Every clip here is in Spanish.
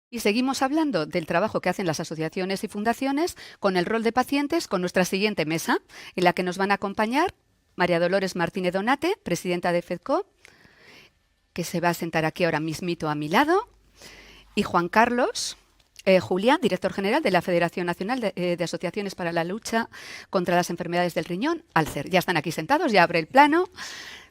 Y seguimos hablando del trabajo que hacen las asociaciones y fundaciones con el rol de pacientes con nuestra siguiente mesa, en la que nos van a acompañar María Dolores Martínez Donate, presidenta de FEDCO, que se va a sentar aquí ahora mismito a mi lado, y Juan Carlos Julián, director general de la Federación Nacional de Asociaciones para la Lucha contra las Enfermedades del Riñón, Alcer. Ya están aquí sentados, ya abre el plano.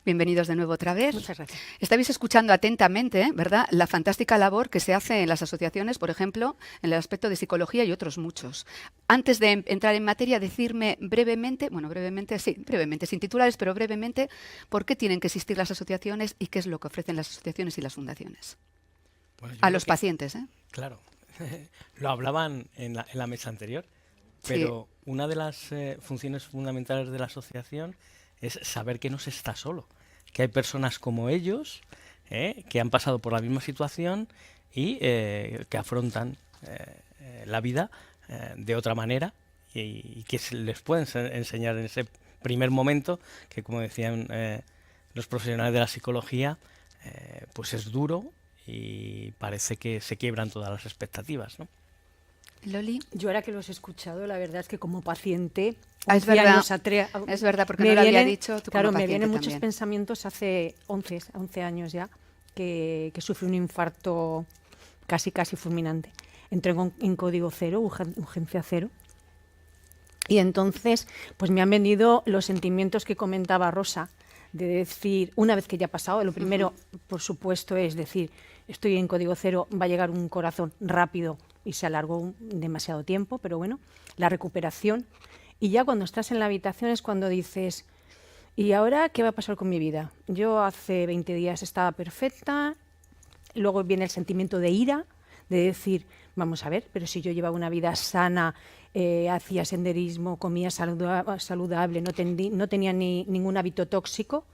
Bienvenidos de nuevo otra vez. Muchas gracias. Estáis escuchando atentamente, ¿verdad?, la fantástica labor que se hace en las asociaciones, por ejemplo, en el aspecto de psicología y otros muchos. Antes de entrar en materia, decirme brevemente, brevemente, sin titulares, pero brevemente, por qué tienen que existir las asociaciones y qué es lo que ofrecen las asociaciones y las fundaciones. Bueno, yo A creo los que, pacientes, ¿eh? claro, lo hablaban en la mesa anterior, Sí. pero una de las funciones fundamentales de la asociación es saber que no se está solo, que hay personas como ellos que han pasado por la misma situación y que afrontan la vida de otra manera y que les pueden enseñar en ese primer momento, que como decían los profesionales de la psicología, pues es duro y parece que se quiebran todas las expectativas, ¿no? Loli. Yo ahora que los he escuchado, la verdad es que como paciente, Es 11 verdad, años atrás, es verdad, porque me no lo había vienen, dicho, tú claro, como me paciente vienen muchos también. pensamientos hace 11 años ya, que sufrí un infarto casi fulminante. Entré en código cero, urgencia cero. Y entonces, pues me han venido los sentimientos que comentaba Rosa, de decir, una vez que ya ha pasado, lo primero, por supuesto, es decir, estoy en código cero, va a llegar un corazón rápido y se alargó demasiado tiempo, pero bueno, la recuperación. Y ya cuando estás en la habitación es cuando dices, ¿y ahora qué va a pasar con mi vida? Yo hace 20 días estaba perfecta, luego viene el sentimiento de ira, de decir, vamos a ver, pero si yo llevaba una vida sana, hacía senderismo, comía saludable, no tenía ningún hábito tóxico,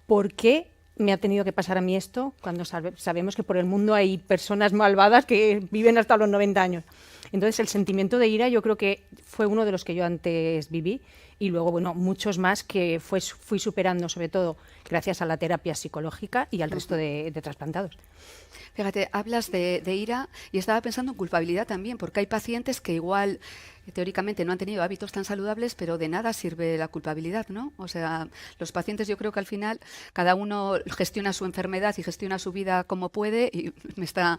¿por qué me ha tenido que pasar a mí esto cuando sabemos que por el mundo hay personas malvadas que viven hasta los 90 años? Entonces el sentimiento de ira yo creo que fue uno de los que yo antes viví y luego, bueno, muchos más que fui superando, sobre todo gracias a la terapia psicológica y al resto de trasplantados. Fíjate, hablas de ira y estaba pensando en culpabilidad también, porque hay pacientes que igual teóricamente no han tenido hábitos tan saludables, pero de nada sirve la culpabilidad, ¿no? O sea, los pacientes, yo creo que al final cada uno gestiona su enfermedad y gestiona su vida como puede, y me está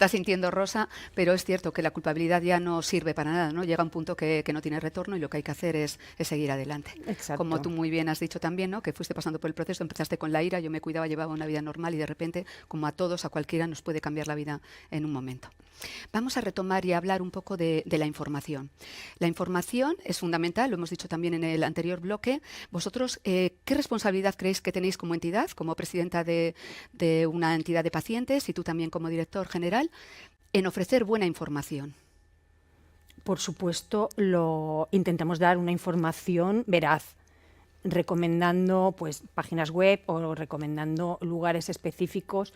sintiendo Rosa, pero es cierto que la culpabilidad ya no sirve para nada, ¿no? Llega un punto que no tiene retorno y lo que hay que hacer es seguir adelante. Exacto. Como tú muy bien has dicho también, ¿no?, que fuiste pasando por el proceso, empezaste con la ira, yo me cuidaba, llevaba una vida normal y de repente, como a todos, a cualquiera, nos puede cambiar la vida en un momento. Vamos a retomar y a hablar un poco de la información. La información es fundamental, lo hemos dicho también en el anterior bloque. Vosotros, ¿qué responsabilidad creéis que tenéis como entidad, como presidenta de una entidad de pacientes y tú también como director general, en ofrecer buena información? Por supuesto, intentamos dar una información veraz, recomendando pues páginas web o recomendando lugares específicos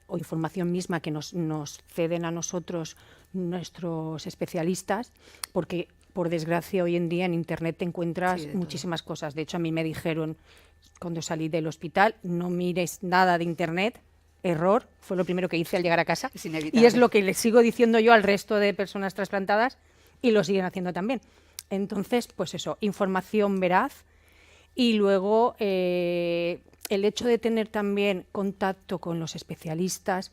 o información misma que nos ceden a nosotros nuestros especialistas, porque por desgracia hoy en día en internet te encuentras muchísimas cosas. De hecho, a mí me dijeron cuando salí del hospital, no mires nada de internet. Error, fue lo primero que hice al llegar a casa. Es inevitable. Y es lo que les sigo diciendo yo al resto de personas trasplantadas y lo siguen haciendo también. Entonces, pues eso, información veraz. Y luego el hecho de tener también contacto con los especialistas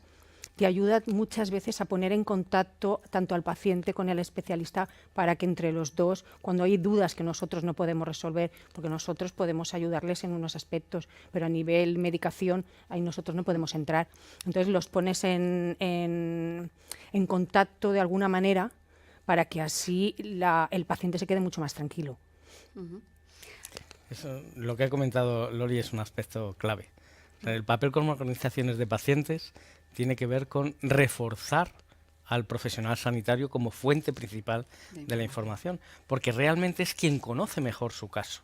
te ayuda muchas veces a poner en contacto tanto al paciente con el especialista para que entre los dos, cuando hay dudas que nosotros no podemos resolver, porque nosotros podemos ayudarles en unos aspectos, pero a nivel medicación ahí nosotros no podemos entrar. Entonces los pones en contacto de alguna manera para que así el paciente se quede mucho más tranquilo. Eso, lo que ha comentado Loli es un aspecto clave. O sea, el papel como organizaciones de pacientes tiene que ver con reforzar al profesional sanitario como fuente principal de la información, porque realmente es quien conoce mejor su caso.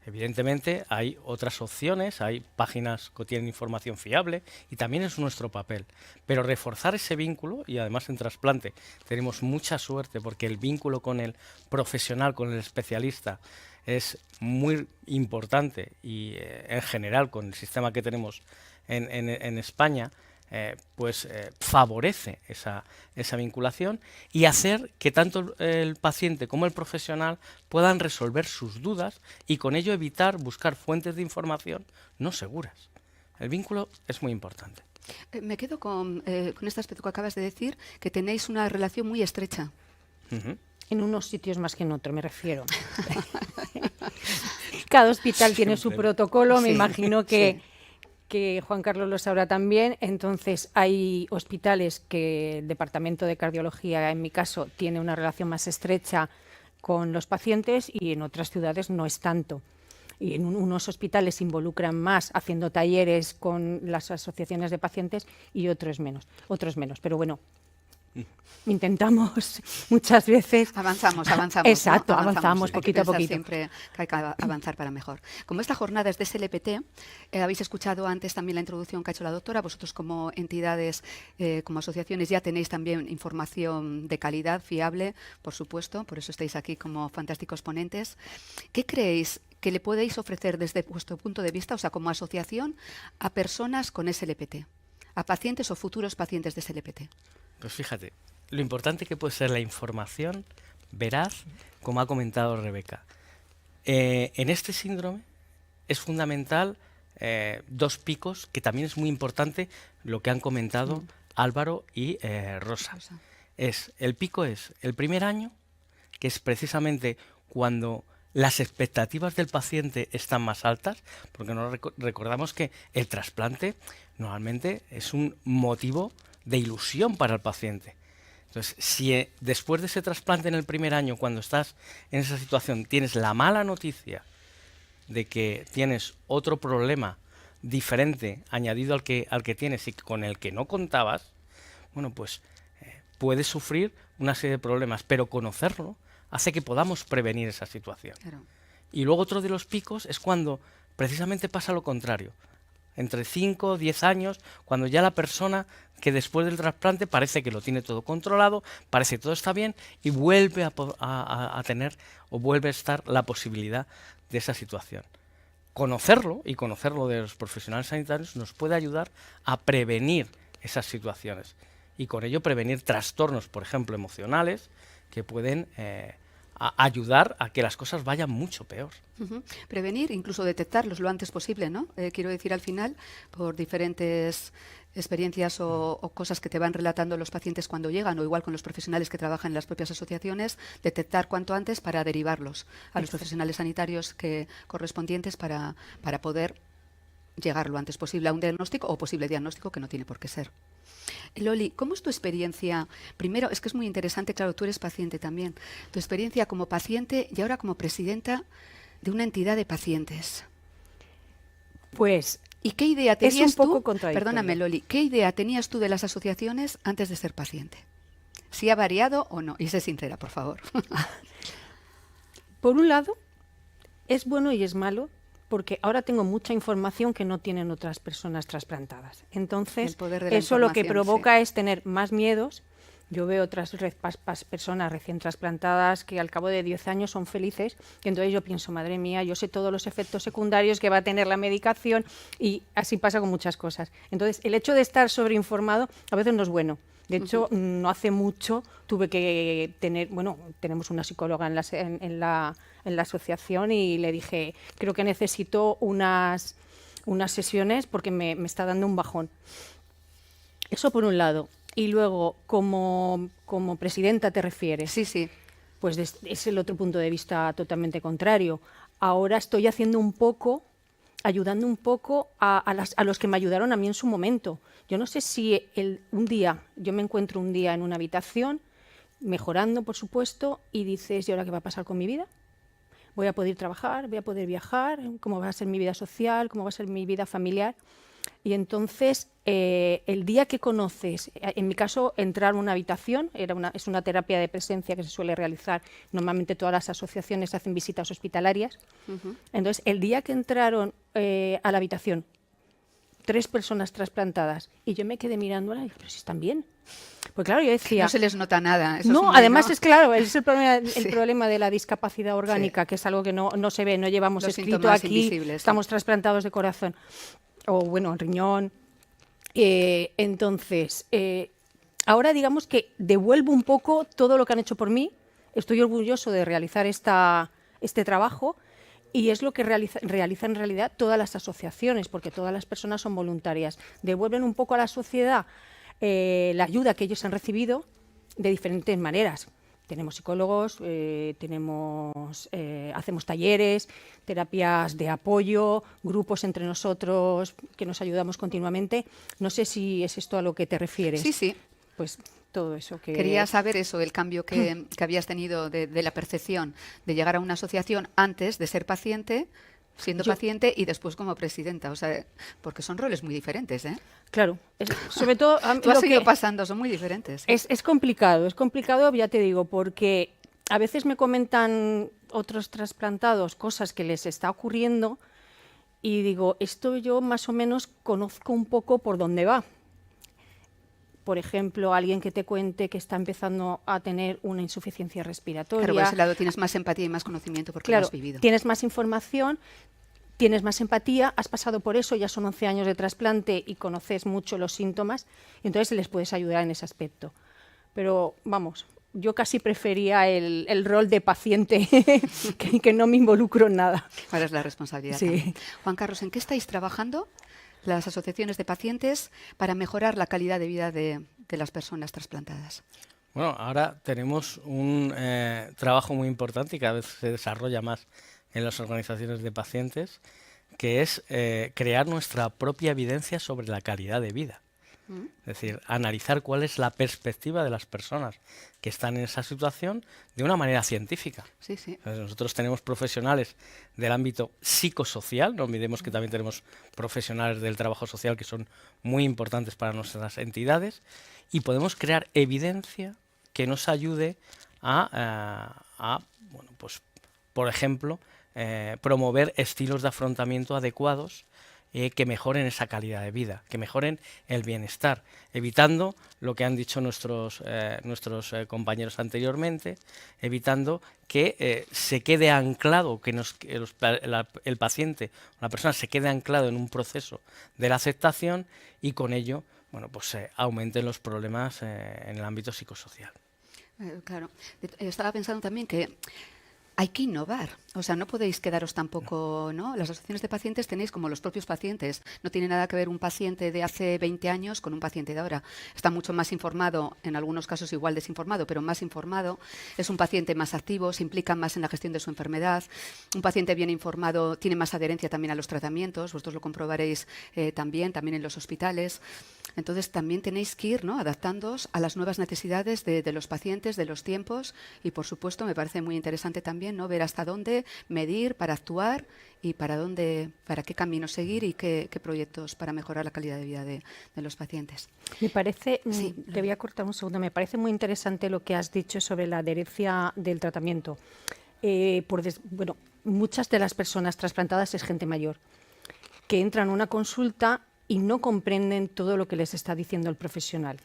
Evidentemente hay otras opciones, hay páginas que tienen información fiable y también es nuestro papel. Pero reforzar ese vínculo, y además en trasplante tenemos mucha suerte porque el vínculo con el profesional, con el especialista, es muy importante y en general con el sistema que tenemos en España, favorece esa vinculación y hacer que tanto el paciente como el profesional puedan resolver sus dudas y con ello evitar buscar fuentes de información no seguras. El vínculo es muy importante. Me quedo con este aspecto que acabas de decir, que tenéis una relación muy estrecha. En unos sitios más que en otros, me refiero. Cada hospital tiene su protocolo, me imagino que Juan Carlos lo sabrá también. Entonces, hay hospitales que el departamento de cardiología, en mi caso, tiene una relación más estrecha con los pacientes y en otras ciudades no es tanto. Y en unos hospitales se involucran más haciendo talleres con las asociaciones de pacientes y otros menos. Pero bueno, intentamos muchas veces. Avanzamos. Exacto, ¿no? avanzamos poquito a poquito. Siempre que hay que avanzar para mejor. Como esta jornada es de SLPT, habéis escuchado antes también la introducción que ha hecho la doctora. Vosotros como entidades, como asociaciones, ya tenéis también información de calidad, fiable, por supuesto. Por eso estáis aquí como fantásticos ponentes. ¿Qué creéis que le podéis ofrecer desde vuestro punto de vista, o sea, como asociación, a personas con SLPT, a pacientes o futuros pacientes de SLPT? Pues fíjate, lo importante que puede ser la información veraz, como ha comentado Rebeca. En este síndrome es fundamental dos picos, que también es muy importante lo que han comentado Álvaro y Rosa. El pico es el primer año, que es precisamente cuando las expectativas del paciente están más altas, porque recordamos que el trasplante normalmente es un motivo de ilusión para el paciente. Entonces, si después de ese trasplante en el primer año, cuando estás en esa situación, tienes la mala noticia de que tienes otro problema diferente añadido al que tienes y con el que no contabas, bueno, pues puedes sufrir una serie de problemas, pero conocerlo hace que podamos prevenir esa situación. Claro. Y luego otro de los picos es cuando precisamente pasa lo contrario. Entre 5 o 10 años, cuando ya la persona que después del trasplante parece que lo tiene todo controlado, parece que todo está bien y vuelve a tener o vuelve a estar la posibilidad de esa situación. Conocerlo y conocerlo de los profesionales sanitarios nos puede ayudar a prevenir esas situaciones y con ello prevenir trastornos, por ejemplo, emocionales, que pueden ayudar a que las cosas vayan mucho peor. Prevenir, incluso detectarlos lo antes posible, ¿no? Quiero decir, al final, por diferentes experiencias o cosas que te van relatando los pacientes cuando llegan, o igual con los profesionales que trabajan en las propias asociaciones, detectar cuanto antes para derivarlos a los profesionales sanitarios correspondientes para poder llegar lo antes posible a un diagnóstico o posible diagnóstico que no tiene por qué ser. Loli, ¿cómo es tu experiencia? Primero, es que es muy interesante, claro, tú eres paciente también. Tu experiencia como paciente y ahora como presidenta de una entidad de pacientes. Pues, ¿y qué idea tenías es un poco contradictorio. Perdóname, Loli, ¿qué idea tenías tú de las asociaciones antes de ser paciente? ¿Si ha variado o no? Y sé sincera, por favor. Por un lado, es bueno y es malo, porque ahora tengo mucha información que no tienen otras personas trasplantadas. Entonces, eso lo que provoca es tener más miedos. Yo veo otras personas recién trasplantadas que al cabo de 10 años son felices, y entonces yo pienso, madre mía, yo sé todos los efectos secundarios que va a tener la medicación, y así pasa con muchas cosas. Entonces, el hecho de estar sobreinformado a veces no es bueno. De hecho, no hace mucho tuve que tener, tenemos una psicóloga en la asociación y le dije, creo que necesito unas sesiones porque me está dando un bajón. Eso por un lado. Y luego, como presidenta te refieres. Sí. Pues es el otro punto de vista totalmente contrario. Ahora estoy haciendo ayudando un poco a los que me ayudaron a mí en su momento. Yo no sé si yo me encuentro un día en una habitación, mejorando, por supuesto, y dices, ¿y ahora qué va a pasar con mi vida? ¿Voy a poder trabajar? ¿Voy a poder viajar? ¿Cómo va a ser mi vida social? ¿Cómo va a ser mi vida familiar? Y entonces, el día que conoces, en mi caso, entrar a una habitación, es una terapia de presencia que se suele realizar, normalmente todas las asociaciones hacen visitas hospitalarias. Entonces, el día que entraron a la habitación 3 personas trasplantadas y yo me quedé mirándola y dije, pero si están bien. Pues claro, yo decía... No se les nota nada. Eso no, es además ¿no? es claro, es el problema de la discapacidad orgánica, que es algo que no se ve, no llevamos los escrito aquí, invisibles, estamos trasplantados de corazón, o riñón. Entonces, ahora digamos que devuelvo un poco todo lo que han hecho por mí. Estoy orgulloso de realizar este trabajo y es lo que realizan en realidad todas las asociaciones, porque todas las personas son voluntarias. Devuelven un poco a la sociedad la ayuda que ellos han recibido de diferentes maneras. Tenemos psicólogos, hacemos talleres, terapias de apoyo, grupos entre nosotros que nos ayudamos continuamente. No sé si es esto a lo que te refieres. Sí, sí. Pues todo eso que... Quería saber eso, el cambio que habías tenido de la percepción de llegar a una asociación antes de ser paciente, siendo paciente y después como presidenta. O sea, porque son roles muy diferentes, ¿eh? Claro, sobre todo... Tú has ido pasando, son muy diferentes. Es complicado, ya te digo, porque a veces me comentan otros trasplantados cosas que les está ocurriendo y digo, esto yo más o menos conozco un poco por dónde va. Por ejemplo, alguien que te cuente que está empezando a tener una insuficiencia respiratoria. Claro, por ese lado tienes más empatía y más conocimiento porque lo has vivido. Tienes más información, tienes más empatía, has pasado por eso, ya son 11 años de trasplante y conoces mucho los síntomas, y entonces les puedes ayudar en ese aspecto. Pero, vamos, yo casi prefería el rol de paciente, que no me involucro en nada. Ahora es la responsabilidad. Sí. También. Juan Carlos, ¿en qué estáis trabajando las asociaciones de pacientes para mejorar la calidad de vida de las personas trasplantadas? Bueno, ahora tenemos un trabajo muy importante y cada vez se desarrolla más en las organizaciones de pacientes, que es crear nuestra propia evidencia sobre la calidad de vida. Es decir, analizar cuál es la perspectiva de las personas que están en esa situación de una manera científica. Sí, sí. Nosotros tenemos profesionales del ámbito psicosocial, no olvidemos que también tenemos profesionales del trabajo social que son muy importantes para nuestras entidades, y podemos crear evidencia que nos ayude a bueno, pues, por ejemplo, promover estilos de afrontamiento adecuados que mejoren esa calidad de vida, que mejoren el bienestar, evitando lo que han dicho nuestros compañeros anteriormente, evitando que se quede anclado, que el paciente, la persona se quede anclado en un proceso de la aceptación y con ello, bueno, pues aumenten los problemas en el ámbito psicosocial. Claro. Estaba pensando también que hay que innovar, o sea, no podéis quedaros tampoco, ¿no? Las asociaciones de pacientes tenéis como los propios pacientes, no tiene nada que ver un paciente de hace 20 años con un paciente de ahora. Está mucho más informado, en algunos casos igual desinformado, pero más informado. Es un paciente más activo, se implica más en la gestión de su enfermedad. Un paciente bien informado tiene más adherencia también a los tratamientos, vosotros lo comprobaréis también en los hospitales. Entonces también tenéis que ir, ¿no?, adaptándoos a las nuevas necesidades de los pacientes, de los tiempos, y por supuesto me parece muy interesante también, ¿no?, ver hasta dónde medir para actuar y para qué camino seguir y qué proyectos para mejorar la calidad de vida de los pacientes. Me parece, sí, te voy a cortar un segundo, me parece muy interesante lo que has dicho sobre la adherencia del tratamiento. Bueno, muchas de las personas trasplantadas es gente mayor que entran a una consulta y no comprenden todo lo que les está diciendo el profesional.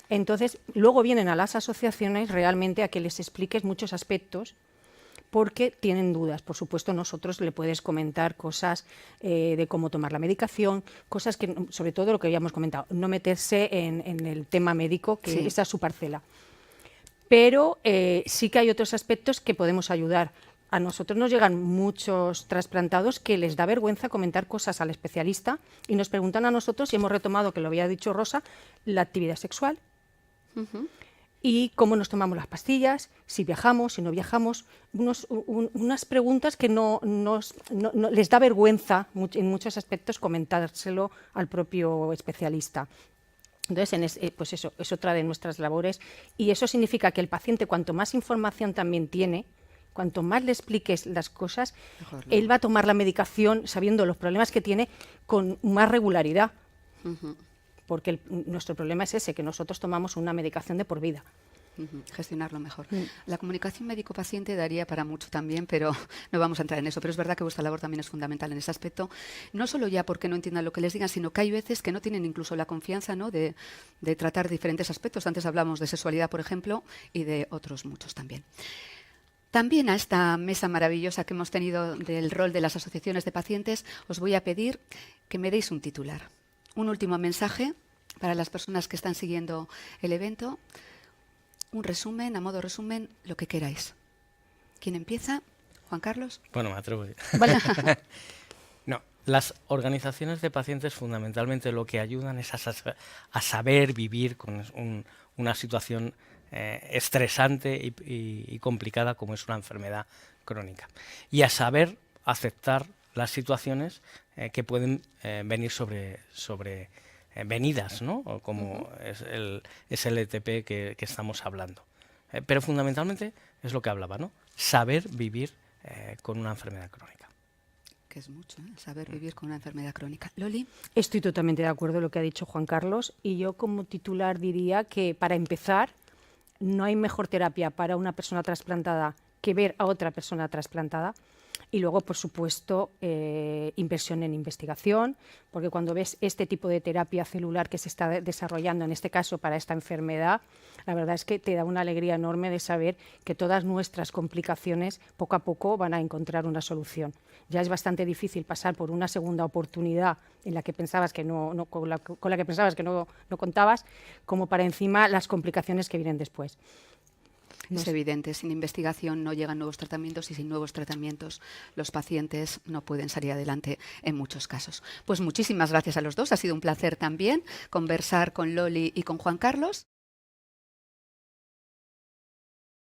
Entonces, luego vienen a las asociaciones realmente a que les expliques muchos aspectos porque tienen dudas. Por supuesto, nosotros le puedes comentar cosas de cómo tomar la medicación, cosas que, sobre todo lo que habíamos comentado, no meterse en el tema médico, que esa es su parcela. Pero sí que hay otros aspectos que podemos ayudar. A nosotros nos llegan muchos trasplantados que les da vergüenza comentar cosas al especialista y nos preguntan a nosotros, y hemos retomado, que lo había dicho Rosa, la actividad sexual. Y cómo nos tomamos las pastillas, si viajamos, si no viajamos, unas preguntas que no les da vergüenza en muchos aspectos comentárselo al propio especialista. Entonces, pues eso es otra de nuestras labores, y eso significa que el paciente, cuanto más información también tiene, cuanto más le expliques las cosas, mejor, ¿no?, él va a tomar la medicación sabiendo los problemas que tiene con más regularidad. Porque nuestro problema es ese, que nosotros tomamos una medicación de por vida. Gestionarlo mejor. La comunicación médico-paciente daría para mucho también, pero no vamos a entrar en eso. Pero es verdad que vuestra labor también es fundamental en ese aspecto. No solo ya porque no entiendan lo que les digan, sino que hay veces que no tienen incluso la confianza, ¿no?, de tratar diferentes aspectos. Antes hablamos de sexualidad, por ejemplo, y de otros muchos también. También a esta mesa maravillosa que hemos tenido del rol de las asociaciones de pacientes, os voy a pedir que me deis un titular Un último mensaje para las personas que están siguiendo el evento. Un resumen, a modo resumen, lo que queráis. ¿Quién empieza? ¿Juan Carlos? Bueno, me atrevo. Vale. No, las organizaciones de pacientes fundamentalmente lo que ayudan es a saber vivir con una situación estresante y complicada como es una enfermedad crónica. Y a saber aceptar las situaciones que pueden venir venidas, ¿no? O como es el ETP que estamos hablando. Pero fundamentalmente es lo que hablaba, ¿no? Saber vivir con una enfermedad crónica. Que es mucho, ¿eh? Saber vivir con una enfermedad crónica. Loli. Estoy totalmente de acuerdo en lo que ha dicho Juan Carlos, y yo como titular diría que, para empezar, no hay mejor terapia para una persona trasplantada que ver a otra persona trasplantada. Y luego, por supuesto, inversión en investigación, porque cuando ves este tipo de terapia celular que se está desarrollando, en este caso para esta enfermedad, la verdad es que te da una alegría enorme de saber que todas nuestras complicaciones poco a poco van a encontrar una solución. Ya es bastante difícil pasar por una segunda oportunidad en la que pensabas que con la que pensabas que no contabas, como para encima las complicaciones que vienen después. Es evidente, sin investigación no llegan nuevos tratamientos y sin nuevos tratamientos los pacientes no pueden salir adelante en muchos casos. Pues muchísimas gracias a los dos, ha sido un placer también conversar con Loli y con Juan Carlos.